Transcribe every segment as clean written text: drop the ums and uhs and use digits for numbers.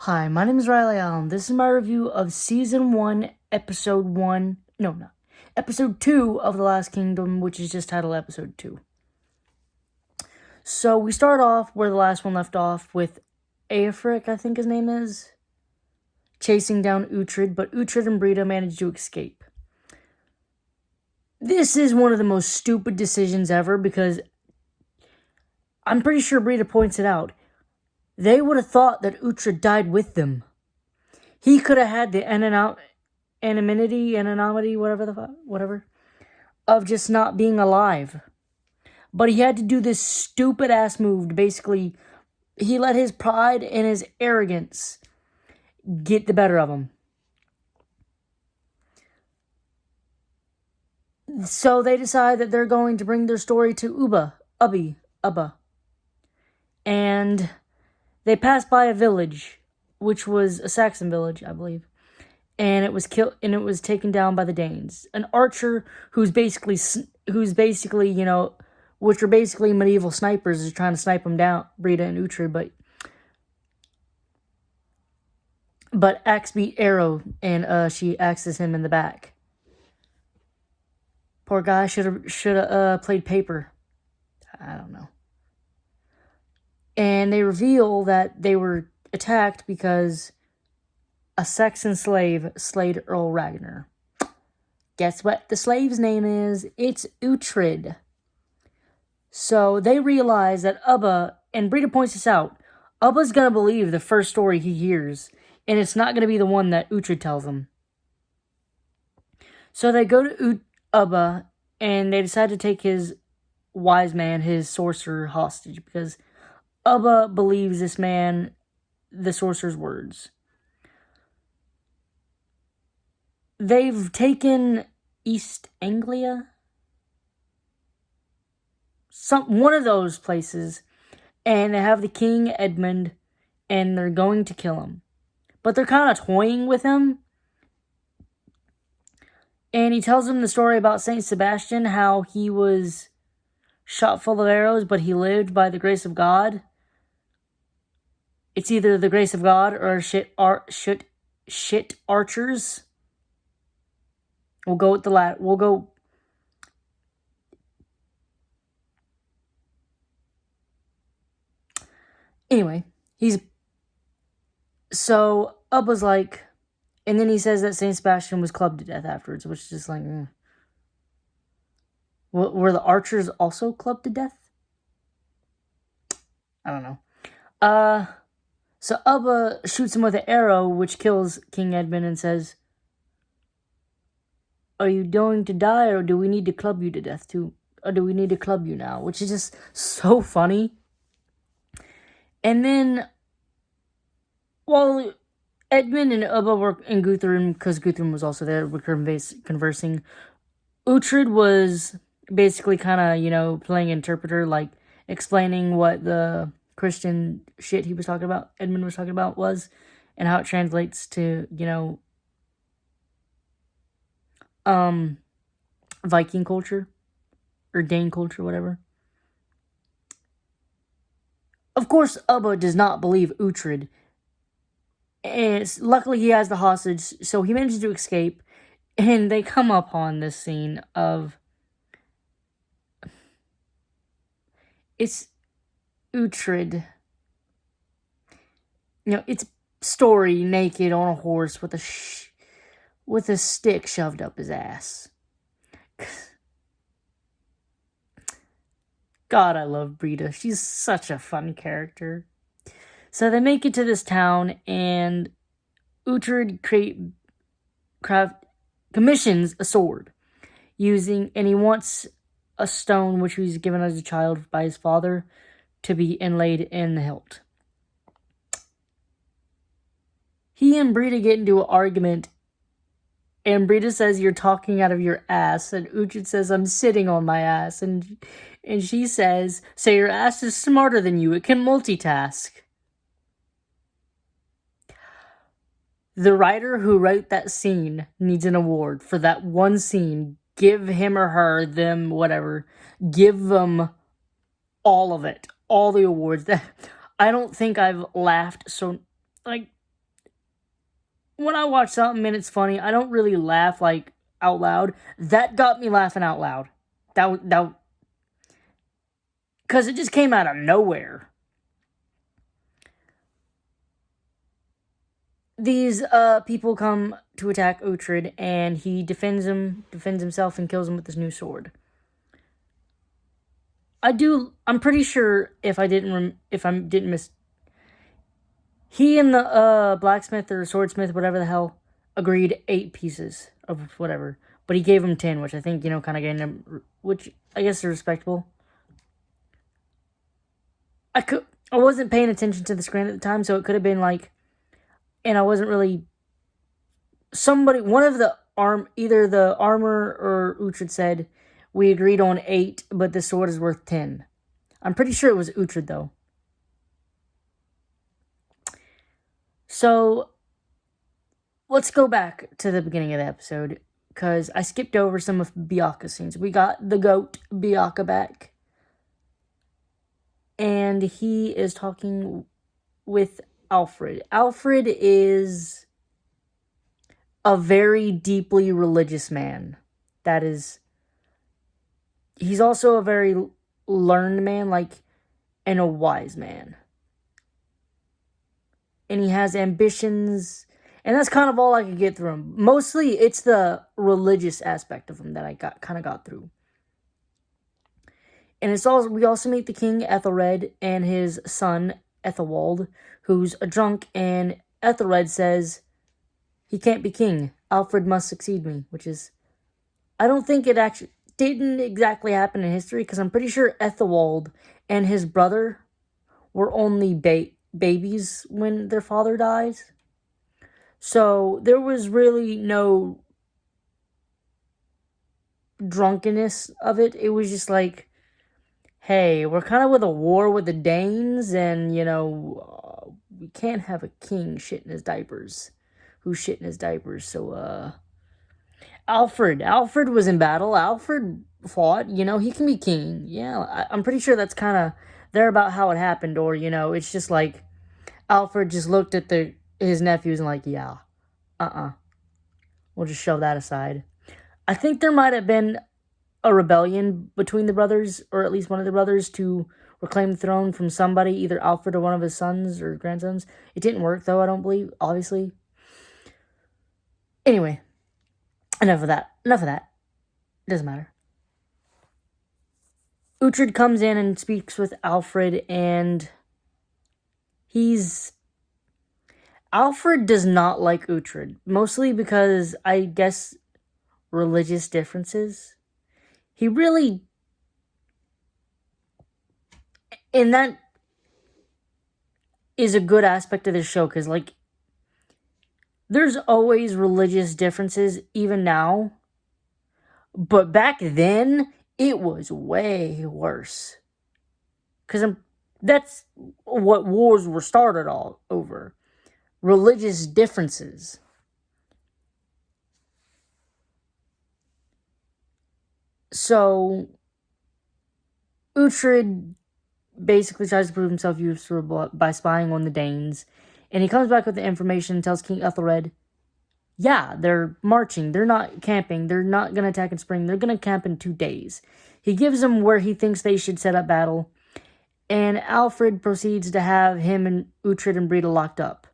Hi, my name is Riley Allen. This is my review of Season 1, Episode 1. No, not. Episode 2 of The Last Kingdom, which is just titled Episode 2. So, we start off where the last one left off with Aefric, I think his name is, chasing down Uhtred, but Uhtred and Brita manage to escape. This is one of the most stupid decisions ever because I'm pretty sure Brita points it out. They would have thought that Uhtred died with them. He could have had the anonymity, whatever, of just not being alive. But he had to do this stupid ass move to basically, he let his pride and his arrogance get the better of him. So they decide that they're going to bring their story to Ubba. And they pass by a village, which was a Saxon village, I believe. And it was taken down by the Danes. An archer who's basically, which are basically medieval snipers, is trying to snipe them down, Brita and Uhtred, but axe beat arrow, and she axes him in the back. Poor guy should have played paper. I don't know. And they reveal that they were attacked because a Saxon slave slayed Earl Ragnar. Guess what the slave's name is? It's Uhtred. So they realize that Ubba, and Brita points this out, Ubba's going to believe the first story he hears, and it's not going to be the one that Uhtred tells him. So they go to Ubba, and they decide to take his wise man, his sorcerer, hostage, because Ubba believes this man, the sorcerer's words. They've taken East Anglia, one of those places, and they have the King Edmund, and they're going to kill him. But they're kind of toying with him. And he tells them the story about Saint Sebastian, how he was shot full of arrows, but he lived by the grace of God. It's either the grace of God or shit archers. We'll go with the latter. We'll go. Anyway, so Ubba's like, and then he says that Saint Sebastian was clubbed to death afterwards, which is just like, Were the archers also clubbed to death? I don't know. So Ubba shoots him with an arrow, which kills King Edmund, and says, "Are you going to die, or do we need to club you to death too? Or do we need to club you now?" Which is just so funny. And then, while Edmund and Ubba and Guthrum, because Guthrum was also there, were conversing, Uhtred was basically kind of, playing interpreter, like explaining what the Christian shit he was talking about, Edmund was talking about, was, and how it translates to, Viking culture, or Dane culture, whatever. Of course, Ubba does not believe Uhtred, and luckily he has the hostage, so he manages to escape, and they come upon this scene of, it's Uhtred, it's story naked on a horse with a stick shoved up his ass. God, I love Brita. She's such a fun character. So they make it to this town, and Uhtred commissions a sword and he wants a stone which he was given as a child by his father to be inlaid in the hilt. He and Brita get into an argument, and Brita says, "You're talking out of your ass," and Uhtred says, "I'm sitting on my ass," and she says, "So your ass is smarter than you, it can multitask." The writer who wrote that scene needs an award for that one scene. Give him or her, them, whatever. Give them all of it. All the awards. I don't think I've laughed so, when I watch something and it's funny, I don't really laugh like out loud. That got me laughing out loud. That because it just came out of nowhere. These people come to attack Uhtred, and he defends himself, and kills him with his new sword. I'm pretty sure if I didn't miss, he and the blacksmith or swordsmith, whatever the hell, agreed 8 pieces of whatever, but he gave him 10, which I think kind of gave him, which I guess is respectable. I wasn't paying attention to the screen at the time, so it could have been like, and I wasn't really. One of the either the armor or Uhtred said, we agreed on 8, but the sword is worth 10. I'm pretty sure it was Uhtred, though. So, let's go back to the beginning of the episode, because I skipped over some of Byaku's scenes. We got the goat, Byaku, back, and he is talking with Alfred. Alfred is a very deeply religious man. He's also a very learned man, and a wise man. And he has ambitions, and that's kind of all I could get through him. Mostly, it's the religious aspect of him that I got through. And we also meet the king, Ethelred, and his son, Ethelwald, who's a drunk, and Ethelred says, he can't be king. Alfred must succeed me, which is, I don't think it actually didn't exactly happen in history, because I'm pretty sure Ethelwald and his brother were only babies when their father dies. So there was really no drunkenness of it. It was just like, hey, we're kind of with a war with the Danes, and, we can't have a king who's shitting his diapers. So, Alfred was in battle. Alfred fought. He can be king. Yeah, I'm pretty sure that's kind of there about how it happened. Or, it's just like Alfred just looked at his nephews and like, yeah, we'll just shove that aside. I think there might have been a rebellion between the brothers, or at least one of the brothers, to reclaim the throne from somebody, either Alfred or one of his sons or grandsons. It didn't work, though, I don't believe, obviously. Anyway, enough of that. It doesn't matter. Uhtred comes in and speaks with Alfred, and Alfred does not like Uhtred, mostly because, I guess, religious differences. He really, and that is a good aspect of the show, because, there's always religious differences, even now, but back then, it was way worse, because that's what wars were started all over, religious differences. So, Uhtred basically tries to prove himself useful by spying on the Danes, and he comes back with the information and tells King Ethelred, yeah, they're marching, they're not camping, they're not going to attack in spring, they're going to camp in 2 days. He gives him where he thinks they should set up battle, and Alfred proceeds to have him and Uhtred and Brita locked up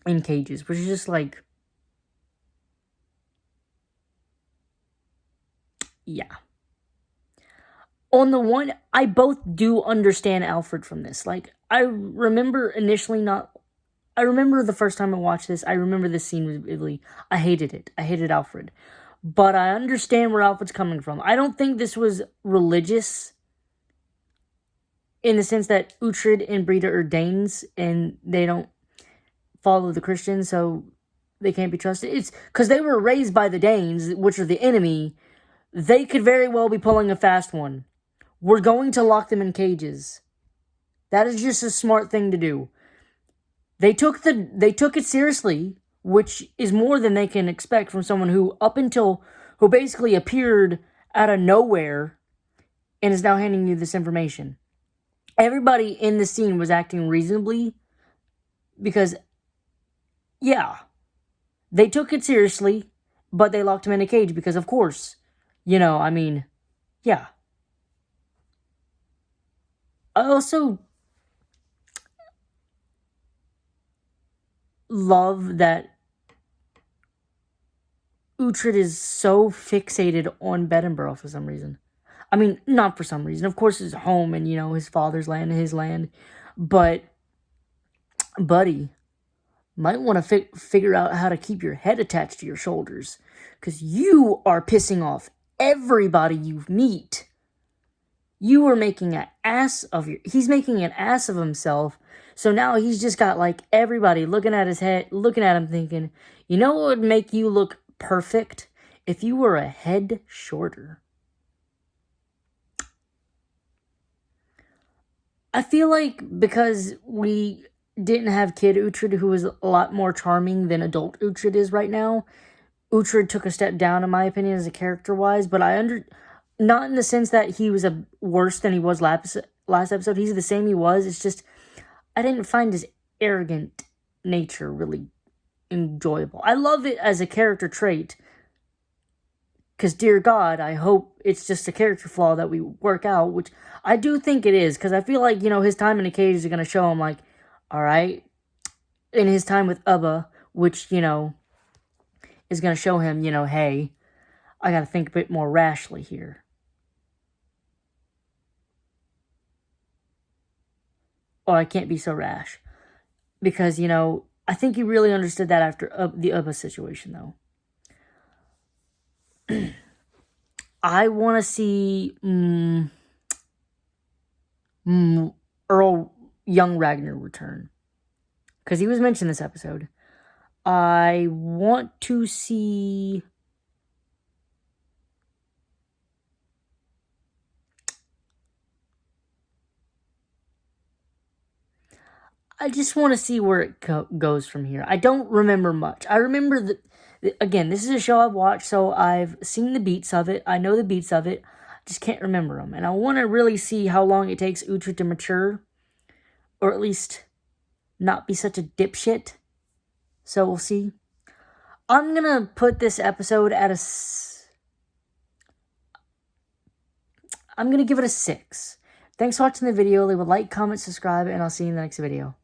in cages, which is just like, yeah. On the one, I both do understand Alfred from this. I remember the first time I watched this, I remember this scene vividly. I hated it. I hated Alfred. But I understand where Alfred's coming from. I don't think this was religious, in the sense that Uhtred and Brita are Danes, and they don't follow the Christians, so they can't be trusted. It's because they were raised by the Danes, which are the enemy. They could very well be pulling a fast one. We're going to lock them in cages. That is just a smart thing to do. They took it seriously, which is more than they can expect from someone who basically appeared out of nowhere and is now handing you this information. Everybody in the scene was acting reasonably, because Yeah, they took it seriously, but they locked him in a cage because, of course, I mean, yeah. I also love that Uhtred is so fixated on Bedinburgh for some reason. I mean, not for some reason. Of course, his home and, his father's land and his land. But, buddy, might want to figure out how to keep your head attached to your shoulders. Because you are pissing off everybody you meet. You are making an ass of he's making an ass of himself. So now he's just got like everybody looking at his head, looking at him thinking, you know what would make you look perfect? If you were a head shorter. I feel like because we didn't have kid Uhtred, who was a lot more charming than adult Uhtred is right now, Uhtred took a step down in my opinion as a character-wise, but not in the sense that he was worse than he was last episode. He's the same he was. It's just I didn't find his arrogant nature really enjoyable. I love it as a character trait. Because, dear God, I hope it's just a character flaw that we work out, which I do think it is. Because I feel like, his time in the cage is going to show him, like, all right, in his time with Ubba, which, is going to show him, hey, I got to think a bit more rashly here. Or I can't be so rash. Because, I think he really understood that after the Ubba situation, though. I want to see Earl Young Ragnar return. Because he was mentioned this episode. I want to see... I just want to see where it goes from here. I don't remember much. I remember that, again, this is a show I've watched, so I've seen the beats of it. I know the beats of it. I just can't remember them. And I want to really see how long it takes Uhtred to mature. Or at least not be such a dipshit. So we'll see. I'm going to put this episode at I'm going to give it a 6. Thanks for watching the video. Leave a like, comment, subscribe, and I'll see you in the next video.